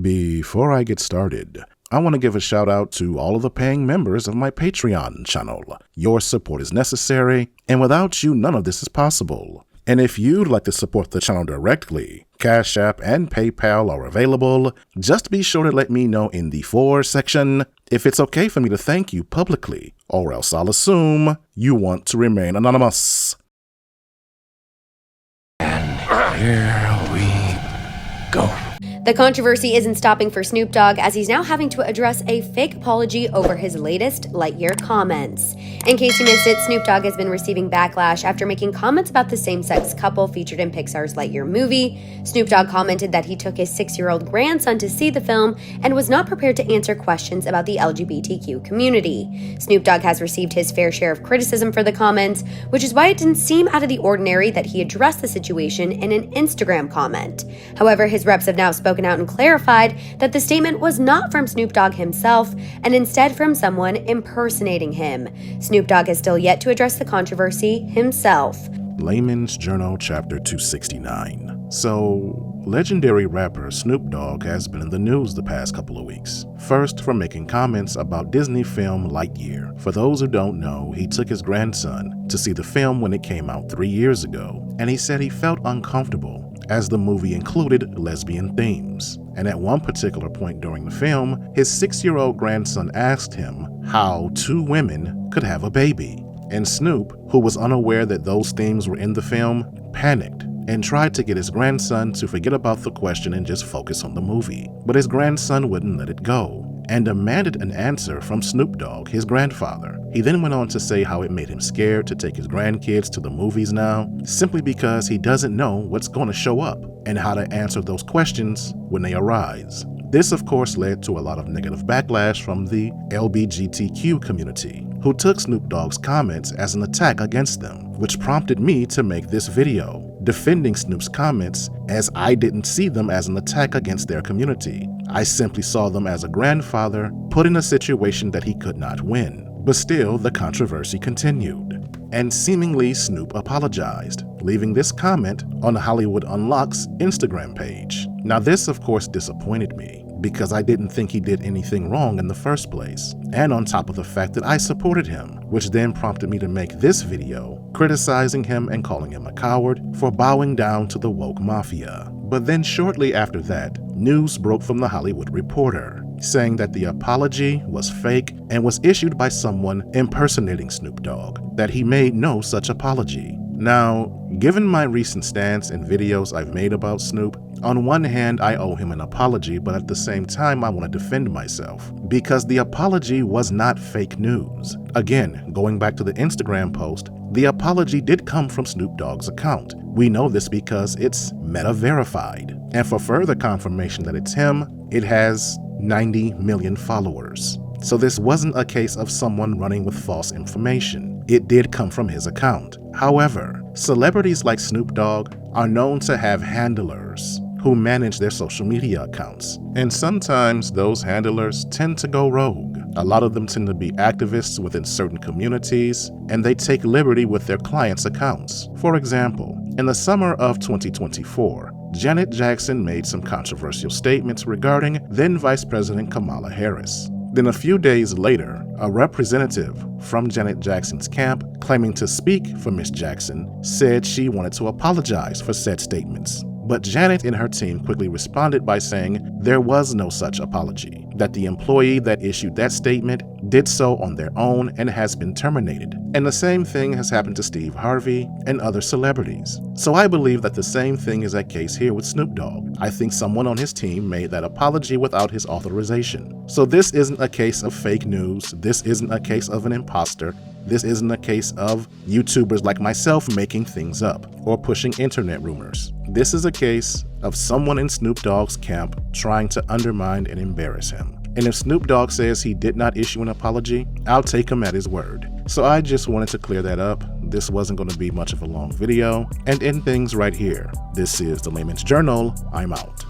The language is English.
Before I get started, I want to give a shout out to all of the paying members of my Patreon channel. Your support is necessary, and without you, none of this is possible. And if you'd like to support the channel directly, Cash App and PayPal are available. Just be sure to let me know in the For section if it's okay for me to thank you publicly, or else I'll assume you want to remain anonymous. And here we go. The controversy isn't stopping for Snoop Dogg, as he's now having to address a fake apology over his latest Lightyear comments. In case you missed it, Snoop Dogg has been receiving backlash after making comments about the same-sex couple featured in Pixar's Lightyear movie. Snoop Dogg commented that he took his 6-year-old grandson to see the film and was not prepared to answer questions about the LGBTQ community. Snoop Dogg has received his fair share of criticism for the comments, which is why it didn't seem out of the ordinary that he addressed the situation in an Instagram comment. However, his reps have now spoken out and clarified that the statement was not from Snoop Dogg himself, and instead from someone impersonating him. Snoop Dogg has still yet to address the controversy himself. LaymansJournal Chapter 269. So, legendary rapper Snoop Dogg has been in the news the past couple of weeks. First, for making comments about Disney film Lightyear. For those who don't know, he took his grandson to see the film when it came out 3 years ago, and he said he felt uncomfortable as the movie included lesbian themes. And at one particular point during the film, his 6-year-old grandson asked him how 2 women could have a baby. And Snoop, who was unaware that those themes were in the film, panicked and tried to get his grandson to forget about the question and just focus on the movie. But his grandson wouldn't let it go and demanded an answer from Snoop Dogg, his grandfather. He then went on to say how it made him scared to take his grandkids to the movies now, simply because he doesn't know what's going to show up and how to answer those questions when they arise. This, of course, led to a lot of negative backlash from the LGBTQ community, who took Snoop Dogg's comments as an attack against them, which prompted me to make this video, defending Snoop's comments, as I didn't see them as an attack against their community. I simply saw them as a grandfather put in a situation that he could not win. But still, the controversy continued, and seemingly Snoop apologized, leaving this comment on Hollywood Unlocked's Instagram page. Now this, of course, disappointed me, because I didn't think he did anything wrong in the first place, and on top of the fact that I supported him, which then prompted me to make this video, criticizing him and calling him a coward for bowing down to the woke mafia. But then shortly after that, news broke from The Hollywood Reporter, saying that the apology was fake and was issued by someone impersonating Snoop Dogg, that he made no such apology. Now, given my recent stance and videos I've made about Snoop, on one hand I owe him an apology, but at the same time I want to defend myself, because the apology was not fake news. Again, going back to the Instagram post, the apology did come from Snoop Dogg's account. We know this because it's Meta verified. And for further confirmation that it's him, it has 90 million followers. So this wasn't a case of someone running with false information. It did come from his account. However, celebrities like Snoop Dogg are known to have handlers who manage their social media accounts. And sometimes those handlers tend to go rogue. A lot of them tend to be activists within certain communities, and they take liberty with their clients' accounts. For example, in the summer of 2024, Janet Jackson made some controversial statements regarding then Vice President Kamala Harris. Then a few days later, a representative from Janet Jackson's camp, claiming to speak for Miss Jackson, said she wanted to apologize for said statements. But Janet and her team quickly responded by saying there was no such apology, that the employee that issued that statement did so on their own and has been terminated. And the same thing has happened to Steve Harvey and other celebrities. So I believe that the same thing is at case here with Snoop Dogg. I think someone on his team made that apology without his authorization. So this isn't a case of fake news. This isn't a case of an imposter. This isn't a case of YouTubers like myself making things up or pushing internet rumors. This is a case of someone in Snoop Dogg's camp trying to undermine and embarrass him. And if Snoop Dogg says he did not issue an apology, I'll take him at his word. So I just wanted to clear that up. This wasn't going to be much of a long video, and end things right here. This is the Layman's Journal. I'm out.